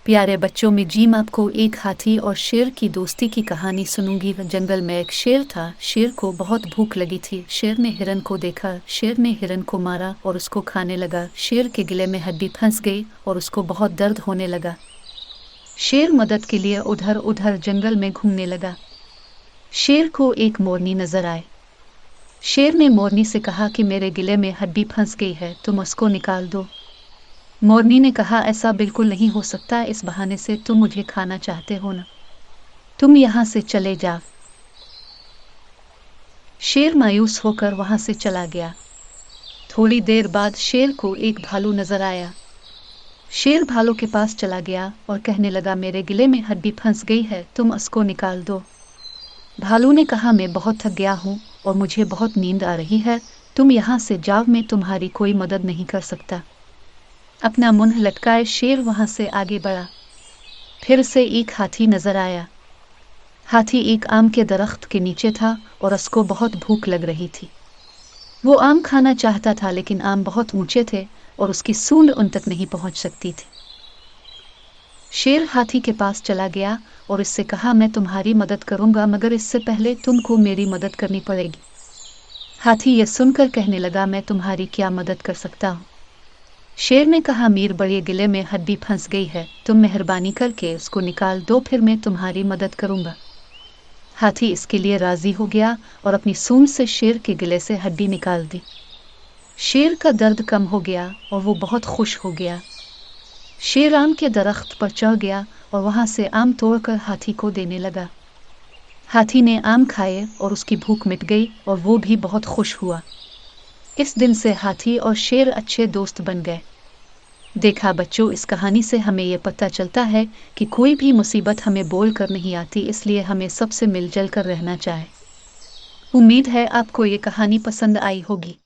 प्यारे बच्चों में जी मैं आपको एक हाथी और शेर की दोस्ती की कहानी सुनूंगी। जंगल में एक शेर था। शेर को बहुत भूख लगी थी। शेर ने हिरन को देखा। शेर ने हिरन को मारा और उसको खाने लगा। शेर के गले में हड्डी फंस गई और उसको बहुत दर्द होने लगा। शेर मदद के लिए उधर उधर जंगल में घूमने लगा। शेर को एक मोरनी नजर आए। शेर ने मोरनी से कहा कि मेरे गले में हड्डी फंस गई है, तुम उसको निकाल दो। मोरनी ने कहा, ऐसा बिल्कुल नहीं हो सकता, इस बहाने से तुम मुझे खाना चाहते हो ना, तुम यहाँ से चले जाओ। शेर मायूस होकर वहां से चला गया। थोड़ी देर बाद शेर को एक भालू नजर आया। शेर भालू के पास चला गया और कहने लगा, मेरे गले में हड्डी फंस गई है, तुम उसको निकाल दो। भालू ने कहा, मैं बहुत थक गया हूँ और मुझे बहुत नींद आ रही है, तुम यहाँ से जाओ, मैं तुम्हारी कोई मदद नहीं कर सकता। अपना मुंह लटकाए शेर वहां से आगे बढ़ा। फिर से एक हाथी नजर आया। हाथी एक आम के दरख्त के नीचे था और उसको बहुत भूख लग रही थी। वो आम खाना चाहता था, लेकिन आम बहुत ऊंचे थे और उसकी सूंड उन तक नहीं पहुंच सकती थी। शेर हाथी के पास चला गया और इससे कहा, मैं तुम्हारी मदद करूंगा, मगर इससे पहले तुमको मेरी मदद करनी पड़ेगी। हाथी ये सुनकर कहने लगा, मैं तुम्हारी क्या मदद कर सकता हूँ। शेर ने कहा, मीर बड़े गले में हड्डी फंस गई है, तुम मेहरबानी करके उसको निकाल दो, फिर मैं तुम्हारी मदद करूंगा। हाथी इसके लिए राजी हो गया और अपनी सूंड से शेर के गले से हड्डी निकाल दी। शेर का दर्द कम हो गया और वो बहुत खुश हो गया। शेर आम के दरख्त पर चढ़ गया और वहां से आम तोड़कर हाथी को देने लगा। हाथी ने आम खाए और उसकी भूख मिट गई और वो भी बहुत खुश हुआ। इस दिन से हाथी और शेर अच्छे दोस्त बन गए। देखा बच्चों, इस कहानी से हमें ये पता चलता है कि कोई भी मुसीबत हमें बोल कर नहीं आती, इसलिए हमें सबसे मिलजुल कर रहना चाहिए। उम्मीद है आपको ये कहानी पसंद आई होगी।